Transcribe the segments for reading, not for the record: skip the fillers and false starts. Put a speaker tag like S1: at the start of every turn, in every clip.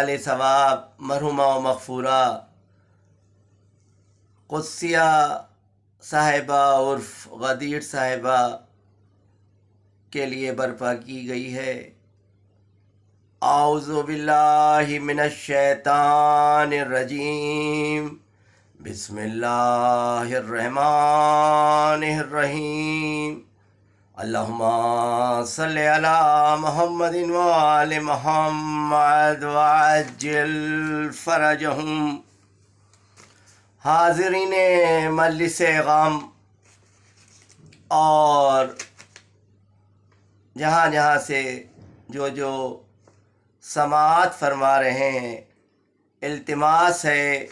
S1: علیہ ثواب مرحومہ و مغفورہ قدسیہ صاحبہ عرف غدیر صاحبہ کے لیے برپا کی گئی ہے۔ اعوذ باللہ من الشیطان الرجیم، بسم اللہ الرحمن الرحیم، اللہم صلی علی محمد وآل محمد وعجل فرجہم۔ حاضرین مجلس غم اور جہاں جہاں سے جو سماعت فرما رہے ہیں، التماس ہے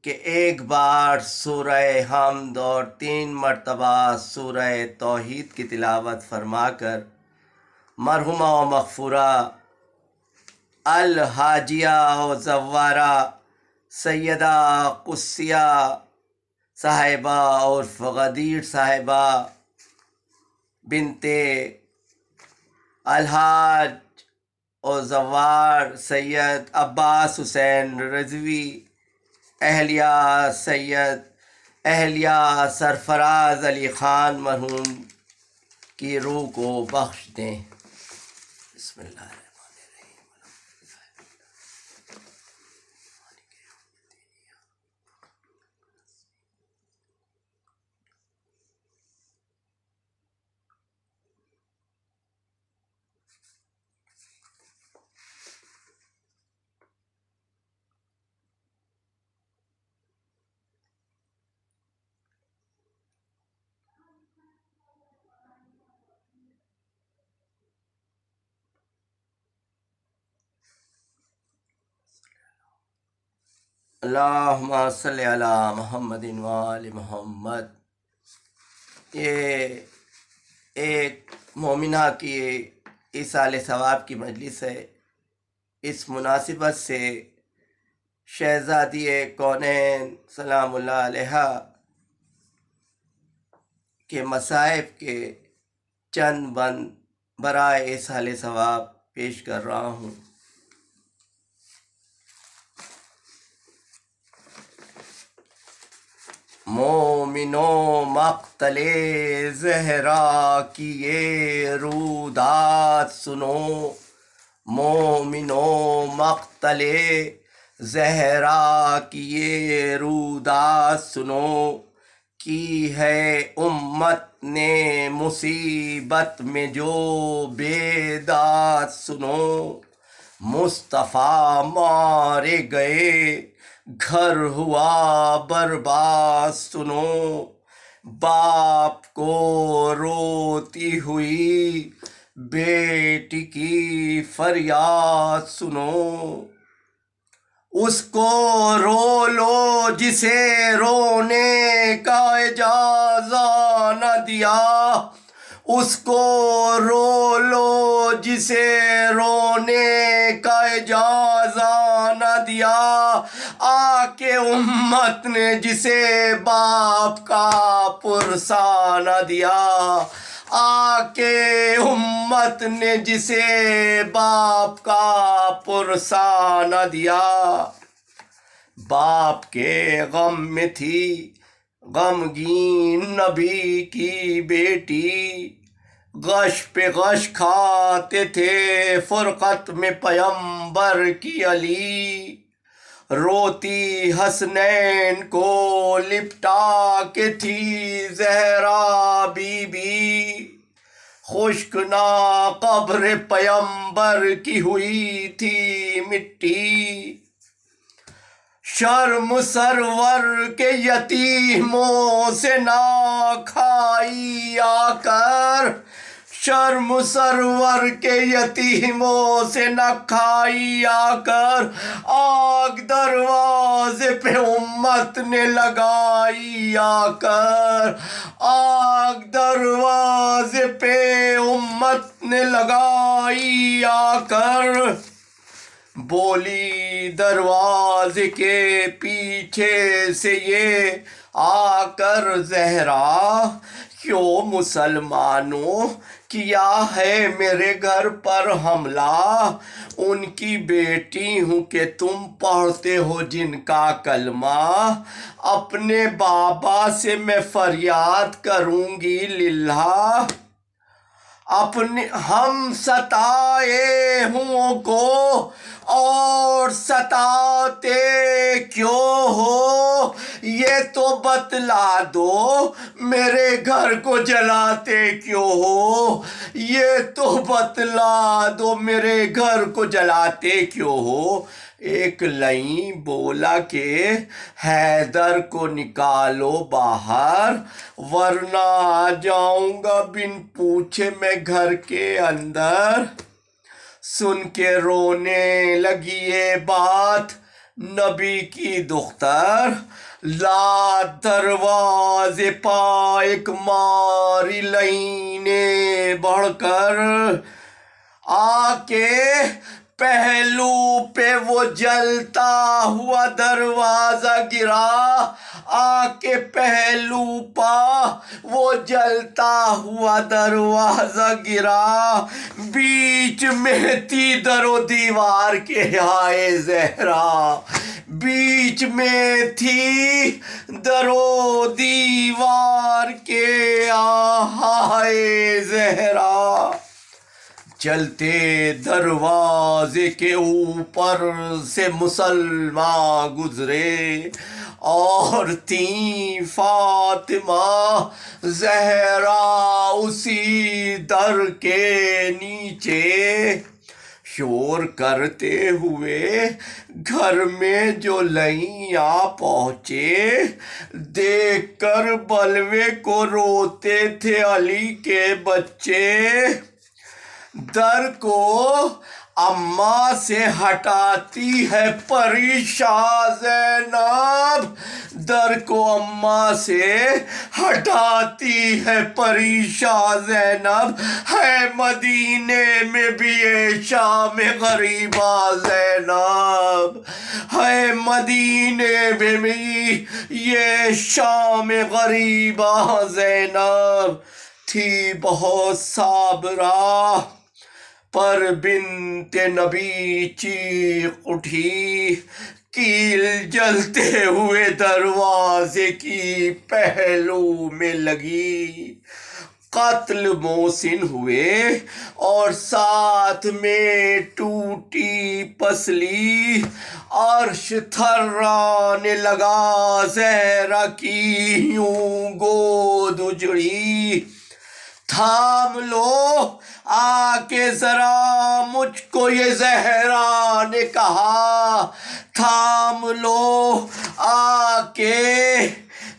S1: کہ ایک بار سورہ حمد اور 3 مرتبہ سورہ توحید کی تلاوت فرما کر مرحومہ و مغفورہ الحاجیہ و زوارہ سیدہ قدسیہ صاحبہ عرف غدیر صاحبہ بنت الحاج و زوار سید عباس حسین رضوی اہلیہ سید اہلیہ سرفراز علی خان مرحوم کی روح کو بخش دیں۔ بسم اللہ الرحمن الرحیم۔ اللہم صلی علی محمد وآل محمد۔ یہ ایک مومنہ کی ایصال ثواب کی مجلس ہے۔ اس مناسبت سے شہزادی کونین سلام اللہ علیہا کے مصائب کے چند بند برائے ایصال ثواب پیش کر رہا ہوں۔ مومنو مقتل زہرا کی یہ رودات سنو، مومنو مقتل زہرا کی یہ رودات سنو، کی ہے امت نے مصیبت میں جو بیداد سنو، مصطفیٰ مارے گئے گھر ہوا برباد سنو، باپ کو روتی ہوئی بیٹی کی فریاد سنو، اس کو رو لو جسے رونے کا اجازہ نہ دیا، اس کو رو لو جسے رونے کا اجازہ نہ دیا، آ کے امت نے جسے باپ کا پرسا نہ دیا، آ کے امت نے جسے باپ کا پرسا نہ دیا، باپ کے غم میں تھی غمگین نبی کی بیٹی، غش پہ غش کھاتے تھے فرقت میں پیمبر کی علی، روتی حسنین کو لپٹا کے تھی زہرا بی بی، خشک نہ قبر پیمبر کی ہوئی تھی مٹی، شرم سرور کے یتیموں سے نہ کھائی آ کر، شرم سرور کے یتیموں سے نہ کھائی آ کر، آگ دروازے پہ امت نے لگائی آ کر، آگ دروازے پہ امت نے لگائی آ کر، بولی دروازے کے پیچھے سے یہ آ کر زہرا، کیوں مسلمانوں کیا ہے میرے گھر پر حملہ، ان کی بیٹی ہوں کہ تم پڑھتے ہو جن کا کلمہ، اپنے بابا سے میں فریاد کروں گی للہ، اپنے ہم ستائے ہوں کو اور ستاتے کیوں ہو، یہ تو بتلا دو میرے گھر کو جلاتے کیوں ہو، یہ تو بتلا دو میرے گھر کو جلاتے کیوں ہو۔ ایک لئیں بولا کہ حیدر کو نکالو باہر، ورنہ آ جاؤں گا بن پوچھے میں گھر کے اندر۔ سن کے رونے لگی یہ بات نبی کی دختر، لا دروازے پا ایک ماری لئیں نے بڑھ کر، آ کے پہلو پہ وہ جلتا ہوا دروازہ گرا، آ کے پہلو پا وہ جلتا ہوا دروازہ گرا، بیچ میں تھی در و دیوار کے ہائے زہرا، بیچ میں تھی در و دیوار کے ہائے زہرا، چلتے دروازے کے اوپر سے مسلمان گزرے، اور تھی فاطمہ زہرا اسی در کے نیچے، شور کرتے ہوئے گھر میں جو لئیں آ پہنچے، دیکھ کر بلوے کو روتے تھے علی کے بچے، در کو اماں سے ہٹاتی ہے پریشان زینب، در کو اماں سے ہٹاتی ہے پریشان زینب، ہے مدینے میں بھی یہ شام غریبہ زینب، ہے مدینے میں بھی یہ شام غریبہ زینب، تھی بہت صابرہ پر بنت نبی چیخ اٹھی، کیل جلتے ہوئے دروازے کی پہلو میں لگی، قتل محسن ہوئے اور ساتھ میں ٹوٹی پسلی، عرش تھرانے لگا زہرا کی یوں گود اجڑی، تھام لو آ کے ذرا مجھ کو یہ زہرا نے کہا، تھام لو آ کے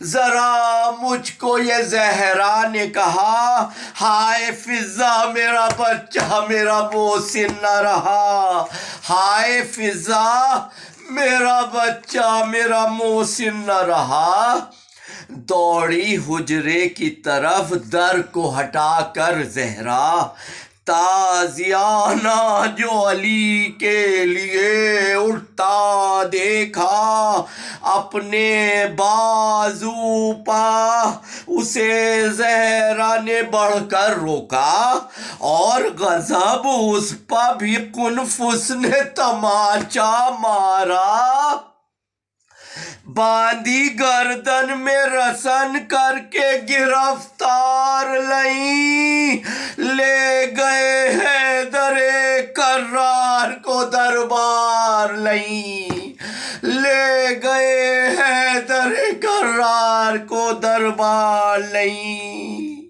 S1: ذرا مجھ کو یہ زہرا نے کہا، ہائے فضا میرا بچہ میرا محسن نہ رہا، ہائے فضا میرا بچہ میرا محسن نہ رہا، دوڑی حجرے کی طرف در کو ہٹا کر زہرا، تازیانہ جو علی کے لیے اٹھتا دیکھا، اپنے بازو پا اسے زہرا نے بڑھ کر روکا، اور غضب اس پا بھی قنفس نے تماچا مارا، باندھی گردن میں رسن کر کے گرفتار لئیں، لے گئے حیدر کرار کو دربار لئیں، لے گئے حیدر کرار کو دربار لئیں،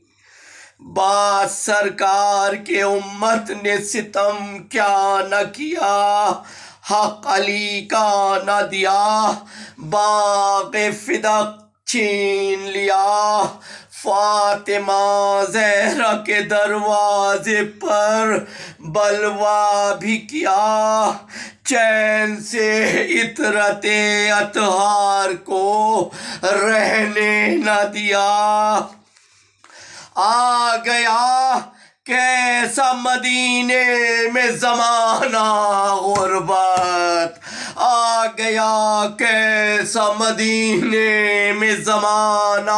S1: بات سرکار کے امت نے ستم کیا نہ کیا، حق علی کا نہ دیا، باغ فدق چھین لیا، فاطمہ زہرا کے دروازے پر بلوا بھی کیا، چین سے عطرت اطہار کو رہنے نہ دیا، آ گیا کیسا مدینے میں زمانہ غربت، آ گیا کیسا مدینے میں زمانہ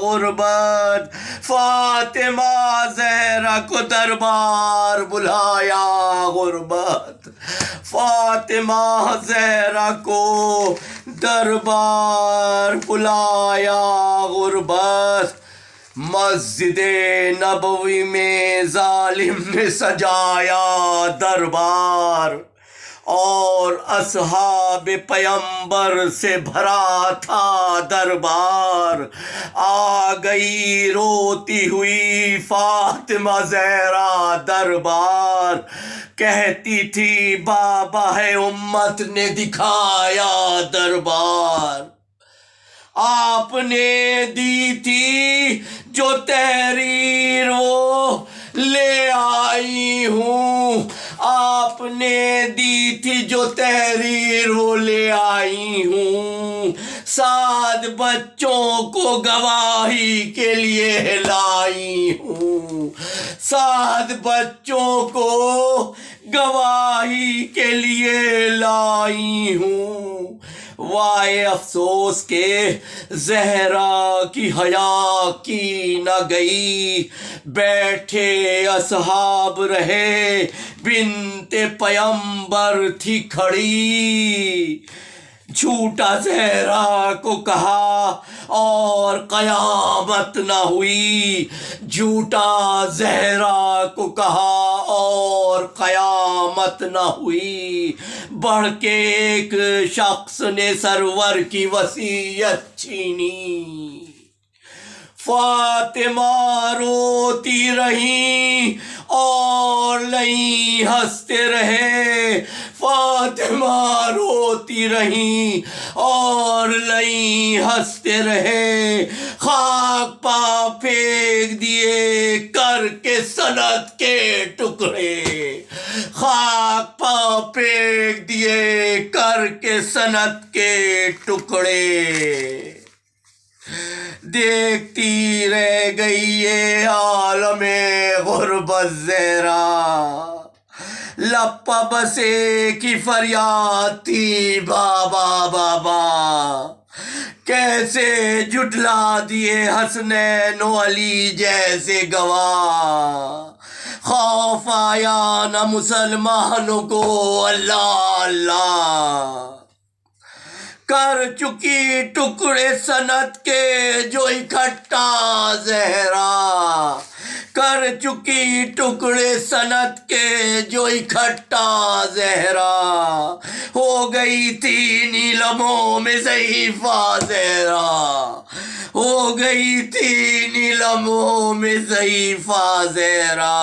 S1: غربت، فاطمہ زہرا کو دربار بلایا غربت، فاطمہ زہرا کو دربار بلایا غربت، مسجد نبوی میں ظالم نے سجایا دربار، اور اصحاب پیمبر سے بھرا تھا دربار۔ آ گئی روتی ہوئی فاطمہ زہرا دربار، کہتی تھی بابا ہے امت نے دکھایا دربار، آپ نے دی تھی جو تحریر وہ لے آئی ہوں، آپ نے دی تھی جو تحریر وہ لے آئی ہوں، 7 بچوں کو گواہی کے لیے لائی ہوں، 7 بچوں کو گواہی کے لیے لائی ہوں۔ وائے افسوس کے زہرا کی حیا کی نہ گئی، بیٹھے اصحاب رہے بنت پیمبر تھی کھڑی، جھوٹا زہرا کو کہا اور قیامت نہ ہوئی، جھوٹا زہرا کو کہا اور قیامت نہ ہوئی، بڑھ کے ایک شخص نے سرور کی وصیت چھینی، فاطمہ روتی رہیں اور لئی ہنستے رہے، فاطمہ روتی رہیں اور لئی ہنستے رہے، خاک پا پھینک دیے کر کے سنت کے ٹکڑے، خاک پا پھینک دیے کر کے سنت کے ٹکڑے، دیکھتی رہ گئی یہ عالم غربت زہرا، لپا بسے کی فریاد تھی بابا بابا، کیسے جھٹلا دیے حسنین و علی جیسے گواہ، خوف آیا نہ مسلمانوں کو اللہ اللہ، کر چکی ٹکڑے سنت کے جو اکٹھا زہرا، کر چکی ٹکڑے سنت کے جو اکٹھا زہرا، ہو گئی تھی نیلموں میں ضعیفہ زہرا، ہو گئی تھی نیلموں میں ضعیفہ زہرا۔